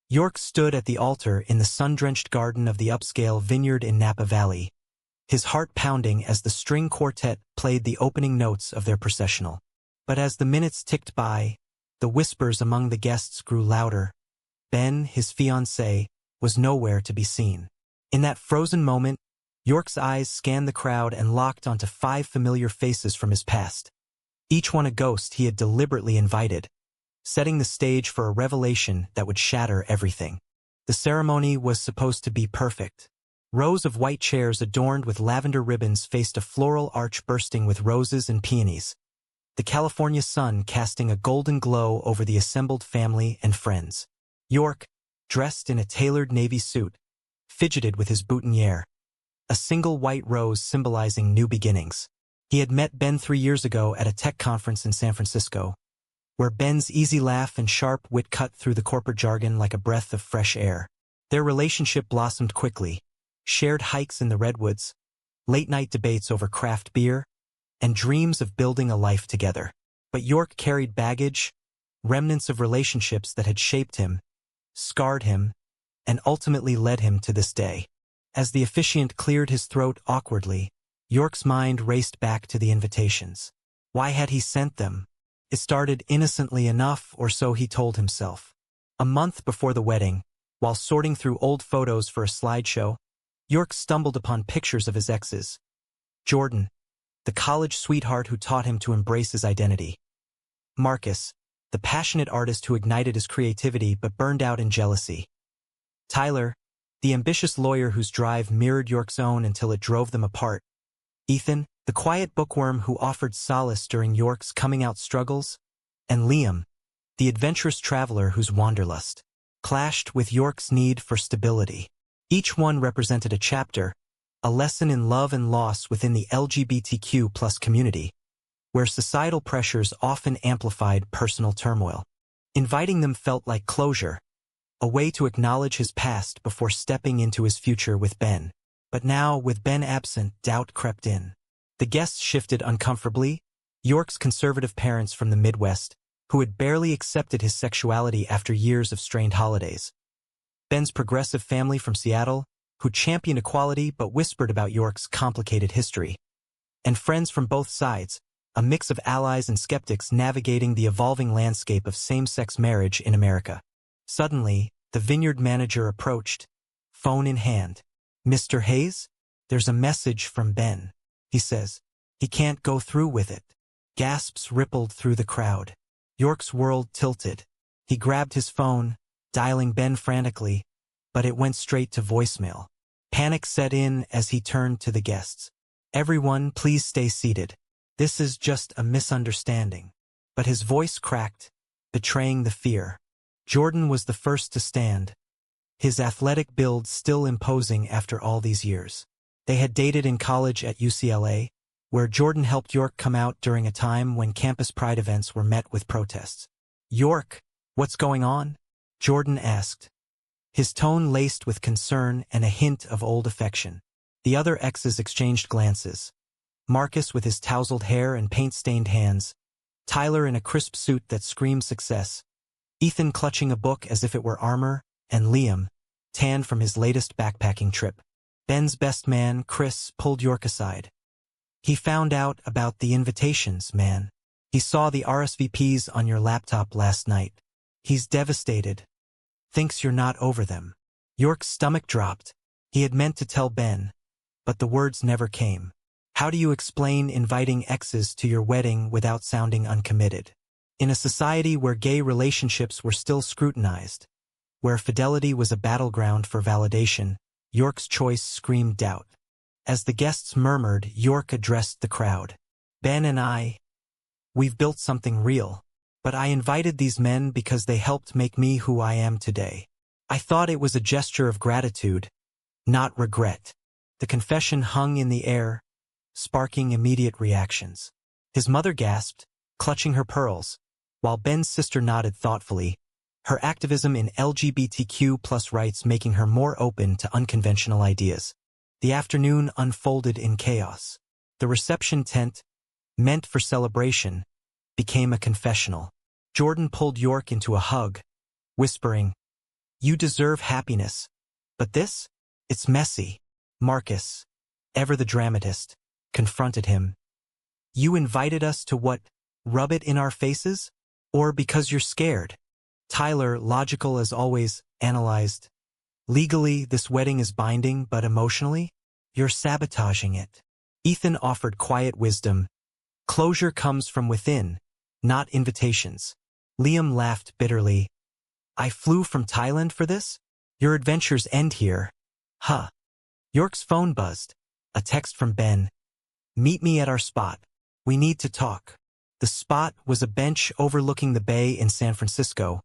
York stood at the altar in the sun-drenched garden of the upscale vineyard in Napa Valley, his heart pounding as the string quartet played the opening notes of their processional. But as the minutes ticked by, the whispers among the guests grew louder. Ben, his fiancée, was nowhere to be seen. In that frozen moment, York's eyes scanned the crowd and locked onto 5 familiar faces from his past. Each one a ghost he had deliberately invited, setting the stage for a revelation that would shatter everything. The ceremony was supposed to be perfect. Rows of white chairs adorned with lavender ribbons faced a floral arch bursting with roses and peonies, the California sun casting a golden glow over the assembled family and friends. York, dressed in a tailored navy suit, fidgeted with his boutonniere, a single white rose symbolizing new beginnings. He had met Ben 3 years ago at a tech conference in San Francisco, where Ben's easy laugh and sharp wit cut through the corporate jargon like a breath of fresh air. Their relationship blossomed quickly. Shared hikes in the redwoods, late-night debates over craft beer, and dreams of building a life together. But York carried baggage, remnants of relationships that had shaped him, scarred him, and ultimately led him to this day. As the officiant cleared his throat awkwardly, York's mind raced back to the invitations. Why had he sent them? It started innocently enough, or so he told himself. A month before the wedding, while sorting through old photos for a slideshow, York stumbled upon pictures of his exes. Jordan, the college sweetheart who taught him to embrace his identity. Marcus, the passionate artist who ignited his creativity but burned out in jealousy. Tyler, the ambitious lawyer whose drive mirrored York's own until it drove them apart. Ethan, the quiet bookworm who offered solace during York's coming-out struggles. And Liam, the adventurous traveler whose wanderlust clashed with York's need for stability. Each one represented a chapter, a lesson in love and loss within the LGBTQ+ community, where societal pressures often amplified personal turmoil. Inviting them felt like closure, a way to acknowledge his past before stepping into his future with Ben. But now, with Ben absent, doubt crept in. The guests shifted uncomfortably. York's conservative parents from the Midwest, who had barely accepted his sexuality after years of strained holidays. Ben's progressive family from Seattle, who championed equality but whispered about York's complicated history. And friends from both sides, a mix of allies and skeptics navigating the evolving landscape of same-sex marriage in America. Suddenly, the vineyard manager approached, phone in hand. "Mr. Hayes, there's a message from Ben," he says. "He can't go through with it." Gasps rippled through the crowd. York's world tilted. He grabbed his phone, dialing Ben frantically, but it went straight to voicemail. Panic set in as he turned to the guests. "Everyone, please stay seated. This is just a misunderstanding." But his voice cracked, betraying the fear. Jordan was the first to stand, his athletic build still imposing after all these years. They had dated in college at UCLA, where Jordan helped York come out during a time when campus pride events were met with protests. "York, what's going on?" Jordan asked, his tone laced with concern and a hint of old affection. The other exes exchanged glances. Marcus with his tousled hair and paint-stained hands, Tyler in a crisp suit that screamed success, Ethan clutching a book as if it were armor, and Liam, tanned from his latest backpacking trip. Ben's best man, Chris, pulled York aside. "He found out about the invitations, man. He saw the RSVPs on your laptop last night. He's devastated. Thinks you're not over them." York's stomach dropped. He had meant to tell Ben, but the words never came. How do you explain inviting exes to your wedding without sounding uncommitted? In a society where gay relationships were still scrutinized, where fidelity was a battleground for validation, York's choice screamed doubt. As the guests murmured, York addressed the crowd. "Ben and we've built something real. But I invited these men because they helped make me who I am today. I thought it was a gesture of gratitude, not regret." The confession hung in the air, sparking immediate reactions. His mother gasped, clutching her pearls, while Ben's sister nodded thoughtfully, her activism in LGBTQ+ rights making her more open to unconventional ideas. The afternoon unfolded in chaos. The reception tent, meant for celebration, became a confessional. Jordan pulled York into a hug, whispering, You deserve happiness. But this? It's messy. Marcus, ever the dramatist, confronted him. You invited us to what? Rub it in our faces? Or because you're scared? Tyler, logical as always, analyzed. Legally, this wedding is binding, but emotionally, you're sabotaging it. Ethan offered quiet wisdom. Closure comes from within, not invitations. Liam laughed bitterly. I flew from Thailand for this? Your adventures end here. Huh. York's phone buzzed. A text from Ben. Meet me at our spot. We need to talk. The spot was a bench overlooking the bay in San Francisco,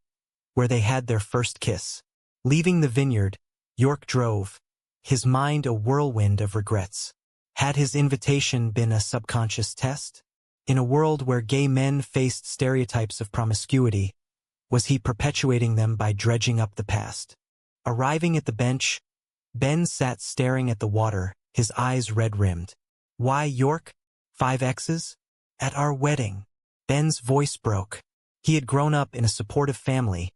where they had their first kiss. Leaving the vineyard, York drove, his mind a whirlwind of regrets. Had his invitation been a subconscious test? In a world where gay men faced stereotypes of promiscuity, was he perpetuating them by dredging up the past? Arriving at the bench, Ben sat staring at the water, his eyes red-rimmed. Why, York? 5 Exes? At our wedding. Ben's voice broke. He had grown up in a supportive family,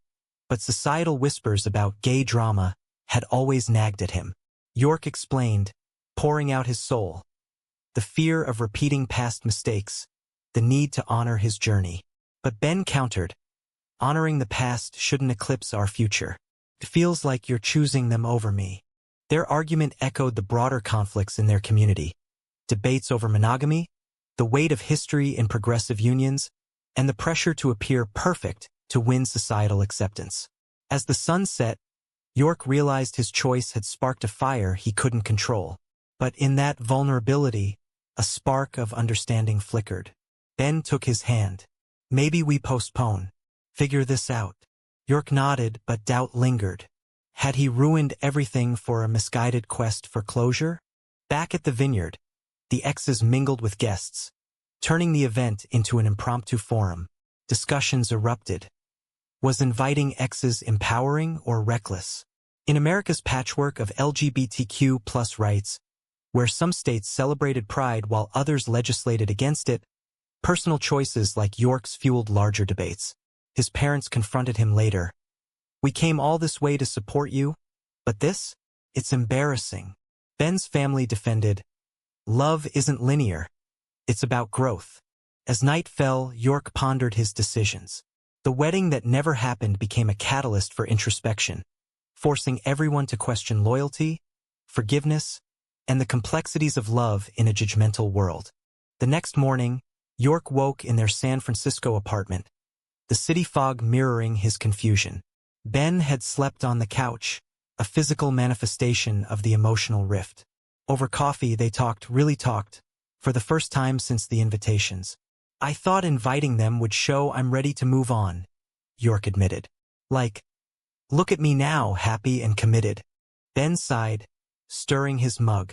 but societal whispers about gay drama had always nagged at him. York explained, pouring out his soul. The fear of repeating past mistakes, the need to honor his journey. But Ben countered, honoring the past shouldn't eclipse our future. It feels like you're choosing them over me. Their argument echoed the broader conflicts in their community. Debates over monogamy, the weight of history in progressive unions, and the pressure to appear perfect to win societal acceptance. As the sun set, York realized his choice had sparked a fire he couldn't control. But in that vulnerability, a spark of understanding flickered. Ben took his hand. Maybe we postpone. Figure this out. York nodded, but doubt lingered. Had he ruined everything for a misguided quest for closure? Back at the vineyard, the Exes mingled with guests, turning the event into an impromptu forum. Discussions erupted. Was inviting Exes empowering or reckless? In America's patchwork of LGBTQ+ rights, where some states celebrated pride while others legislated against it, personal choices like York's fueled larger debates. His parents confronted him later. We came all this way to support you, but this? It's embarrassing. Ben's family defended. Love isn't linear. It's about growth. As night fell, York pondered his decisions. The wedding that never happened became a catalyst for introspection, forcing everyone to question loyalty, forgiveness, and the complexities of love in a judgmental world. The next morning, York woke in their San Francisco apartment, the city fog mirroring his confusion. Ben had slept on the couch, a physical manifestation of the emotional rift. Over coffee, they really talked, for the first time since the invitations. I thought inviting them would show I'm ready to move on, York admitted. Like, look at me now, happy and committed. Ben sighed, stirring his mug.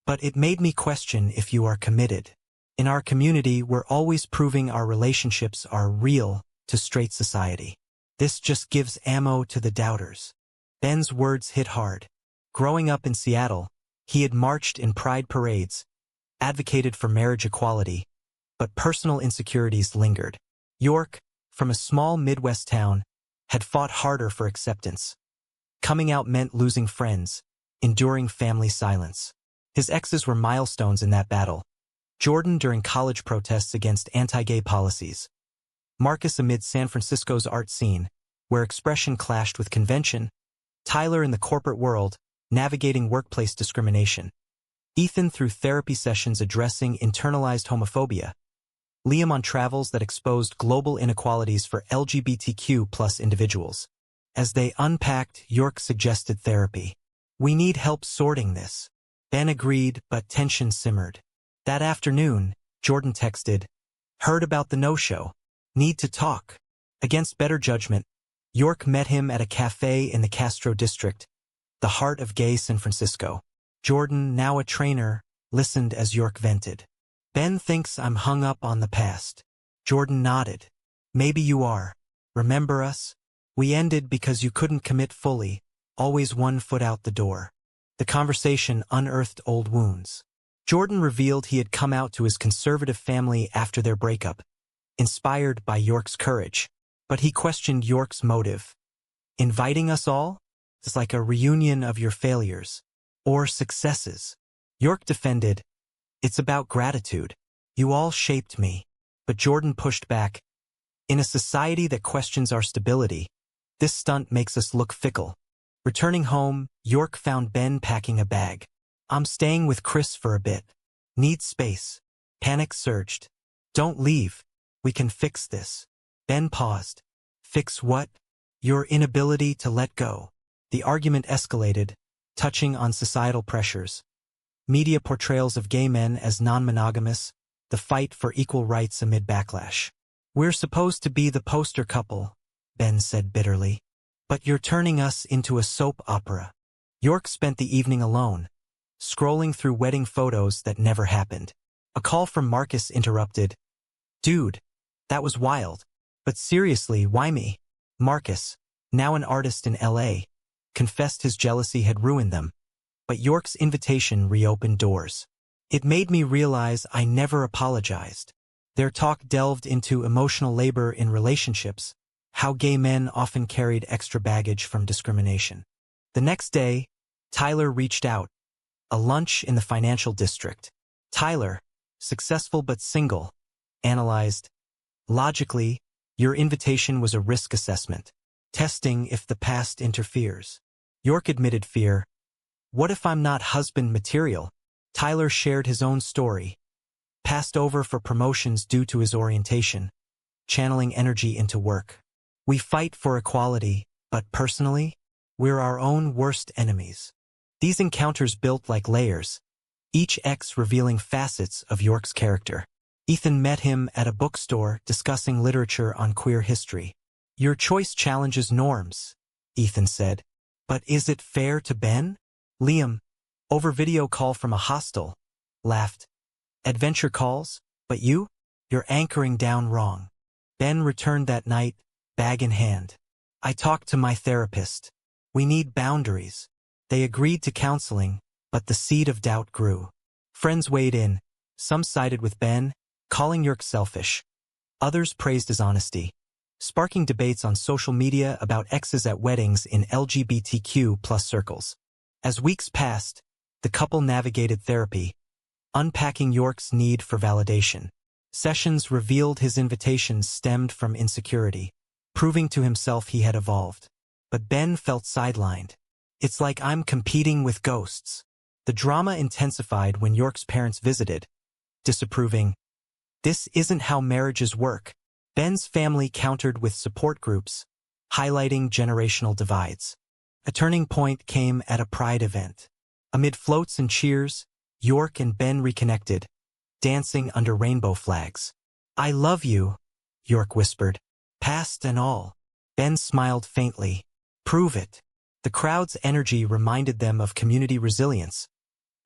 But it made me question if you are committed. In our community, we're always proving our relationships are real to straight society. This just gives ammo to the doubters. Ben's words hit hard. Growing up in Seattle, he had marched in pride parades, advocated for marriage equality, but personal insecurities lingered. York, from a small Midwest town, had fought harder for acceptance. Coming out meant losing friends, enduring family silence. His exes were milestones in that battle. Jordan during college protests against anti-gay policies. Marcus amid San Francisco's art scene, where expression clashed with convention. Tyler in the corporate world, navigating workplace discrimination. Ethan through therapy sessions addressing internalized homophobia. Liam on travels that exposed global inequalities for LGBTQ+ individuals. As they unpacked, York suggested therapy. We need help sorting this. Ben agreed, but tension simmered. That afternoon, Jordan texted, heard about the no-show. Need to talk. Against better judgment, York met him at a cafe in the Castro district, the heart of gay San Francisco. Jordan, now a trainer, listened as York vented. Ben thinks I'm hung up on the past. Jordan nodded. Maybe you are. Remember us? We ended because you couldn't commit fully, always one foot out the door. The conversation unearthed old wounds. Jordan revealed he had come out to his conservative family after their breakup, inspired by York's courage. But he questioned York's motive. Inviting us all? It's like a reunion of your failures. Or successes. York defended, it's about gratitude. You all shaped me. But Jordan pushed back. In a society that questions our stability, this stunt makes us look fickle. Returning home, York found Ben packing a bag. I'm staying with Chris for a bit. Need space. Panic surged. Don't leave. We can fix this. Ben paused. Fix what? Your inability to let go. The argument escalated, touching on societal pressures. Media portrayals of gay men as non-monogamous, the fight for equal rights amid backlash. We're supposed to be the poster couple, Ben said bitterly. But you're turning us into a soap opera. York spent the evening alone, scrolling through wedding photos that never happened. A call from Marcus interrupted. Dude, that was wild. But seriously, why me? Marcus, now an artist in LA, confessed his jealousy had ruined them. But York's invitation reopened doors. It made me realize I never apologized. Their talk delved into emotional labor in relationships, how gay men often carried extra baggage from discrimination. The next day, Tyler reached out. A lunch in the financial district. Tyler, successful but single, analyzed. Logically, your invitation was a risk assessment, testing if the past interferes. York admitted fear. What if I'm not husband material? Tyler shared his own story. Passed over for promotions due to his orientation, channeling energy into work. We fight for equality, but personally, we're our own worst enemies. These encounters built like layers, each ex revealing facets of York's character. Ethan met him at a bookstore discussing literature on queer history. Your choice challenges norms, Ethan said. But is it fair to Ben? Liam, over video call from a hostel, laughed. Adventure calls, but you're anchoring down wrong. Ben returned that night, bag in hand. I talked to my therapist. We need boundaries. They agreed to counseling, but the seed of doubt grew. Friends weighed in. Some sided with Ben, calling York selfish. Others praised his honesty, sparking debates on social media about exes at weddings in LGBTQ+ circles. As weeks passed, the couple navigated therapy, unpacking York's need for validation. Sessions revealed his invitations stemmed from insecurity, proving to himself he had evolved. But Ben felt sidelined. It's like I'm competing with ghosts. The drama intensified when York's parents visited, disapproving. This isn't how marriages work. Ben's family countered with support groups, highlighting generational divides. A turning point came at a pride event. Amid floats and cheers, York and Ben reconnected, dancing under rainbow flags. I love you, York whispered. Past and all. Ben smiled faintly. Prove it. The crowd's energy reminded them of community resilience,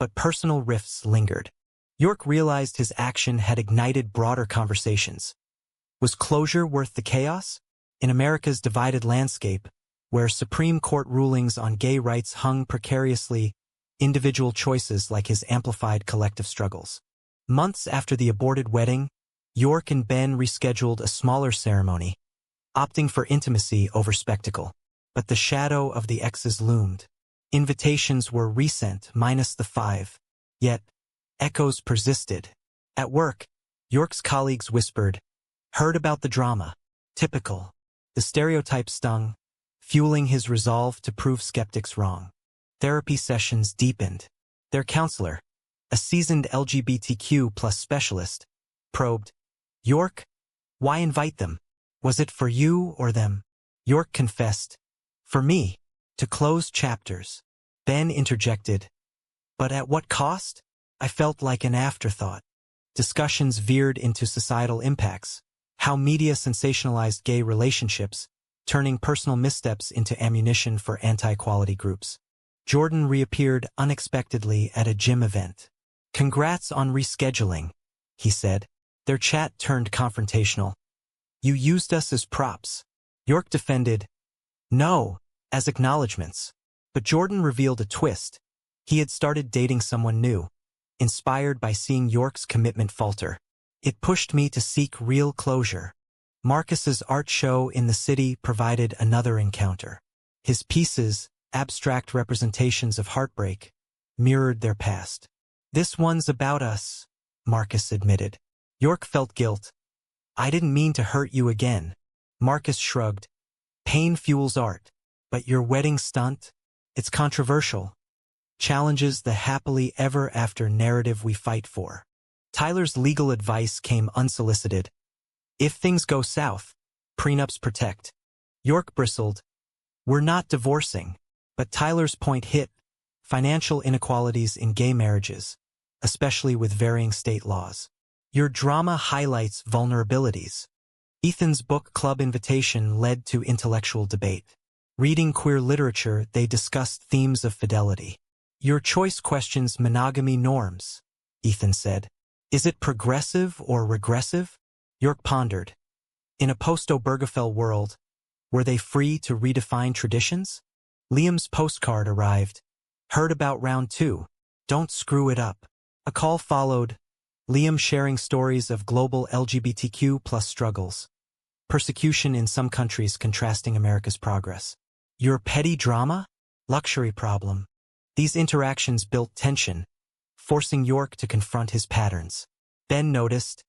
but personal rifts lingered. York realized his action had ignited broader conversations. Was closure worth the chaos? In America's divided landscape, where Supreme Court rulings on gay rights hung precariously, individual choices like his amplified collective struggles. Months after the aborted wedding, York and Ben rescheduled a smaller ceremony, opting for intimacy over spectacle. But the shadow of the exes loomed. Invitations were resent minus the 5. Yet, echoes persisted. At work, York's colleagues whispered, heard about the drama. Typical. The stereotype stung, fueling his resolve to prove skeptics wrong. Therapy sessions deepened. Their counselor, a seasoned LGBTQ+ specialist, probed, York, why invite them? Was it for you or them? York confessed, for me, to close chapters. Ben interjected, but at what cost? I felt like an afterthought. Discussions veered into societal impacts, how media sensationalized gay relationships, turning personal missteps into ammunition for anti-equality groups. Jordan reappeared unexpectedly at a gym event. Congrats on rescheduling, he said. Their chat turned confrontational. You used us as props. York defended, no, as acknowledgments. But Jordan revealed a twist. He had started dating someone new, inspired by seeing York's commitment falter. It pushed me to seek real closure. Marcus's art show in the city provided another encounter. His pieces, abstract representations of heartbreak, mirrored their past. "This one's about us," Marcus admitted. York felt guilt. "I didn't mean to hurt you again." Marcus shrugged. "Pain fuels art. But your wedding stunt? It's controversial. Challenges the happily ever after narrative we fight for." Tyler's legal advice came unsolicited. "If things go south, prenups protect." York bristled. "We're not divorcing." But Tyler's point hit: financial inequalities in gay marriages, especially with varying state laws. "Your drama highlights vulnerabilities." Ethan's book club invitation led to intellectual debate. Reading queer literature, they discussed themes of fidelity. "Your choice questions monogamy norms," Ethan said. "Is it progressive or regressive?" York pondered. In a post-Obergefell world, were they free to redefine traditions? Liam's postcard arrived. "Heard about round 2. Don't screw it up." A call followed, Liam sharing stories of global LGBTQ+ struggles. Persecution in some countries contrasting America's progress. "Your petty drama? Luxury problem." These interactions built tension, forcing York to confront his patterns. Ben noticed,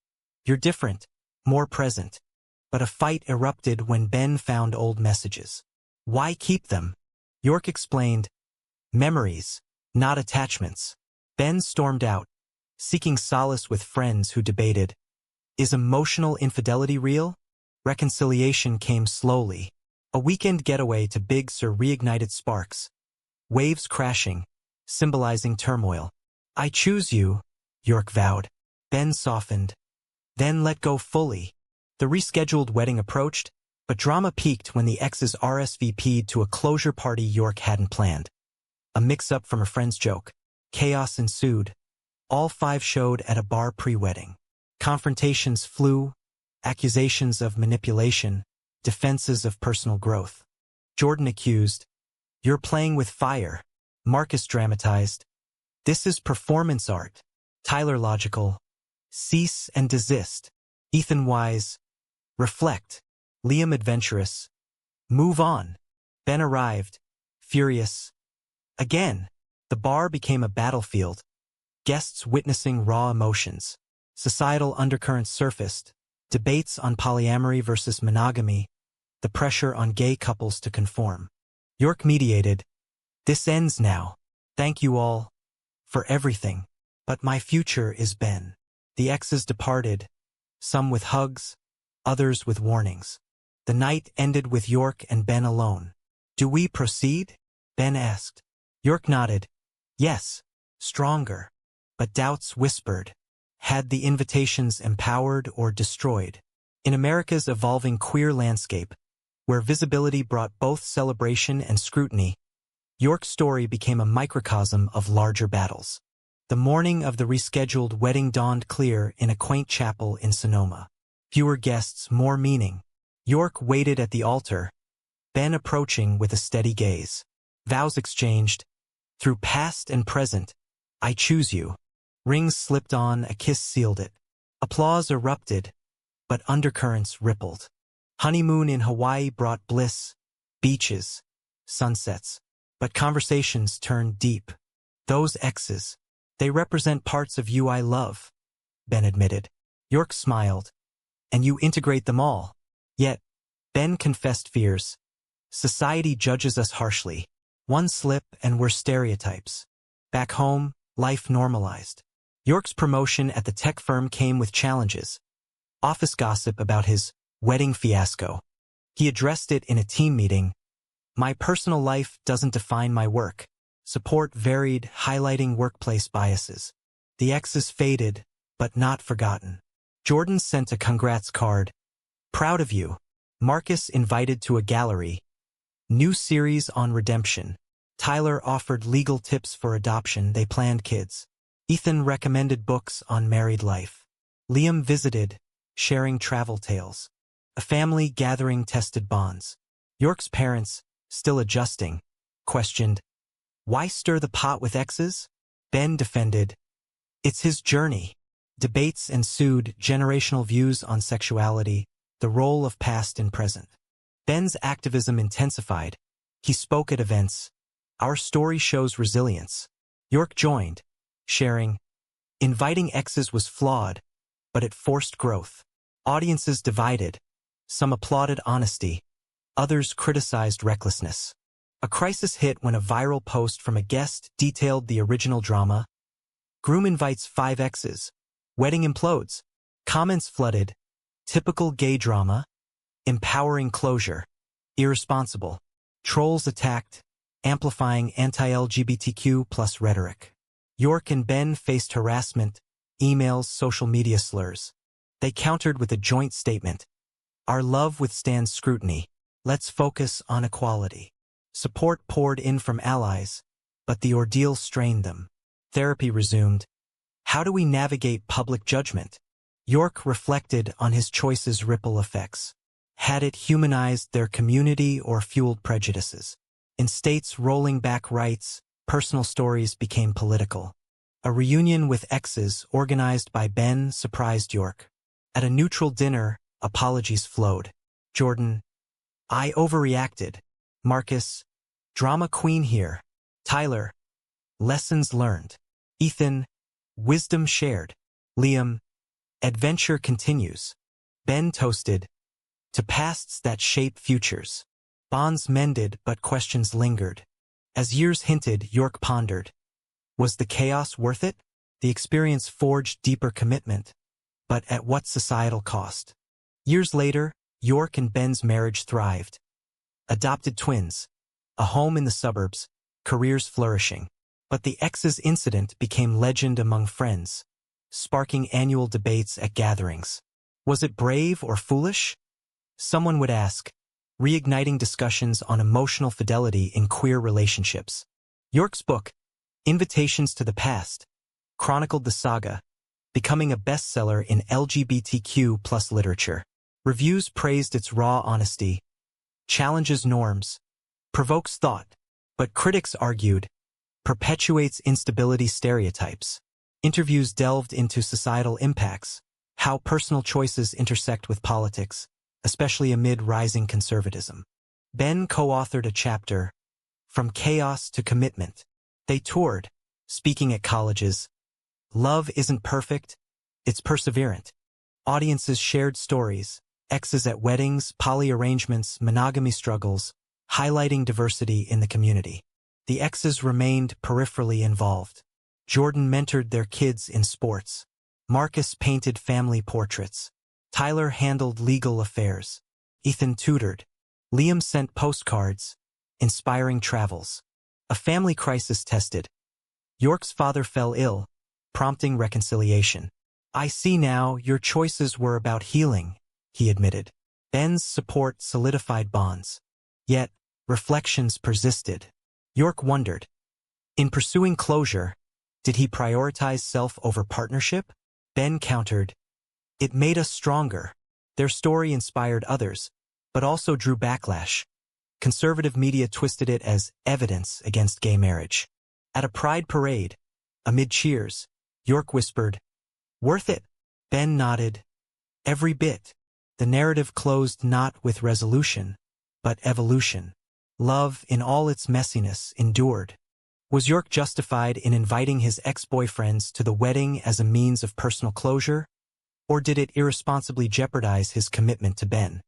"You're different, more present." But a fight erupted when Ben found old messages. "Why keep them?" York explained, "Memories, not attachments." Ben stormed out, seeking solace with friends who debated, "Is emotional infidelity real?" Reconciliation came slowly. A weekend getaway to Big Sur reignited sparks. Waves crashing, symbolizing turmoil. "I choose you," York vowed. Ben softened, then let go fully. The rescheduled wedding approached, but drama peaked when the Exes RSVP'd to a closure party York hadn't planned. A mix-up from a friend's joke. Chaos ensued. All 5 showed at a bar pre-wedding. Confrontations flew, accusations of manipulation, defenses of personal growth. Jordan accused, "You're playing with fire." Marcus dramatized, "This is performance art." Tyler logical, "Cease and desist." Ethan wise, "Reflect." Liam adventurous, "Move on." Ben arrived, furious. Again, the bar became a battlefield, guests witnessing raw emotions. Societal undercurrents surfaced, debates on polyamory versus monogamy, the pressure on gay couples to conform. York mediated, "This ends now. Thank you all for everything. But my future is Ben." The Exes departed, some with hugs, others with warnings. The night ended with York and Ben alone. "Do we proceed?" Ben asked. York nodded. "Yes, stronger." But doubts whispered. Had the invitations empowered or destroyed? In America's evolving queer landscape, where visibility brought both celebration and scrutiny, York's story became a microcosm of larger battles. The morning of the rescheduled wedding dawned clear in a quaint chapel in Sonoma. Fewer guests, more meaning. York waited at the altar, Ben approaching with a steady gaze. Vows exchanged. "Through past and present, I choose you." Rings slipped on, a kiss sealed it. Applause erupted, but undercurrents rippled. Honeymoon in Hawaii brought bliss, beaches, sunsets. But conversations turned deep. "Those Exes, they represent parts of you I love," Ben admitted. York smiled. "And you integrate them all." Yet, Ben confessed fears. "Society judges us harshly. One slip and we're stereotypes." Back home, life normalized. York's promotion at the tech firm came with challenges. Office gossip about his wedding fiasco. He addressed it in a team meeting. "My personal life doesn't define my work." Support varied, highlighting workplace biases. The Exes faded, but not forgotten. Jordan sent a congrats card. "Proud of you." Marcus invited to a gallery. New series on redemption. Tyler offered legal tips for adoption. They planned kids. Ethan recommended books on married life. Liam visited, sharing travel tales. A family gathering tested bonds. York's parents, still adjusting, questioned, "Why stir the pot with Exes?" Ben defended, "It's his journey." Debates ensued, generational views on sexuality, the role of past and present. Ben's activism intensified. He spoke at events, Our story shows resilience. York joined, sharing, inviting exes was flawed, but it forced growth. Audiences divided. Some applauded honesty. Others criticized recklessness. A crisis hit when a viral post from a guest detailed the original drama. Groom invites 5 exes. Wedding implodes. Comments flooded. Typical gay drama. Empowering closure. Irresponsible. Trolls attacked, amplifying anti-LGBTQ plus rhetoric. York and Ben faced harassment, emails, social media slurs. They countered with a joint statement. Our love withstands scrutiny. Let's focus on equality. Support poured in from allies, but the ordeal strained them. Therapy resumed. How do we navigate public judgment? York reflected on his choice's ripple effects. Had it humanized their community or fueled prejudices? In states rolling back rights, personal stories became political. A reunion with exes organized by Ben surprised York. At a neutral dinner, apologies flowed. Jordan, I overreacted. Marcus, drama queen here. Tyler, lessons learned. Ethan, wisdom shared. Liam, adventure continues. Ben toasted, to pasts that shape futures. Bonds mended, but questions lingered. As years hinted, York pondered. Was the chaos worth it? The experience forged deeper commitment, but at what societal cost? Years later, York and Ben's marriage thrived. Adopted twins, a home in the suburbs, careers flourishing. But the exes incident became legend among friends, sparking annual debates at gatherings. Was it brave or foolish? Someone would ask, reigniting discussions on emotional fidelity in queer relationships. York's book, Invitations to the Past, chronicled the saga, becoming a bestseller in LGBTQ plus literature. Reviews praised its raw honesty, challenges norms, provokes thought, but critics argued, perpetuates instability stereotypes. Interviews delved into societal impacts, how personal choices intersect with politics, especially amid rising conservatism. Ben co-authored a chapter, From Chaos to Commitment. They toured, speaking at colleges. Love isn't perfect, it's perseverant. Audiences shared stories, exes at weddings, poly arrangements, monogamy struggles, highlighting diversity in the community. The exes remained peripherally involved. Jordan mentored their kids in sports. Marcus painted family portraits. Tyler handled legal affairs. Ethan tutored. Liam sent postcards, inspiring travels. A family crisis tested. York's father fell ill, prompting reconciliation. I see now your choices were about healing, he admitted. Ben's support solidified bonds. Yet, reflections persisted. York wondered, in pursuing closure, did he prioritize self over partnership? Ben countered, it made us stronger. Their story inspired others, but also drew backlash. Conservative media twisted it as evidence against gay marriage. At a pride parade, amid cheers, York whispered, worth it? Ben nodded, every bit. The narrative closed not with resolution, but evolution. Love, in all its messiness, endured. Was York justified in inviting his ex-boyfriends to the wedding as a means of personal closure? Or did it irresponsibly jeopardize his commitment to Ben?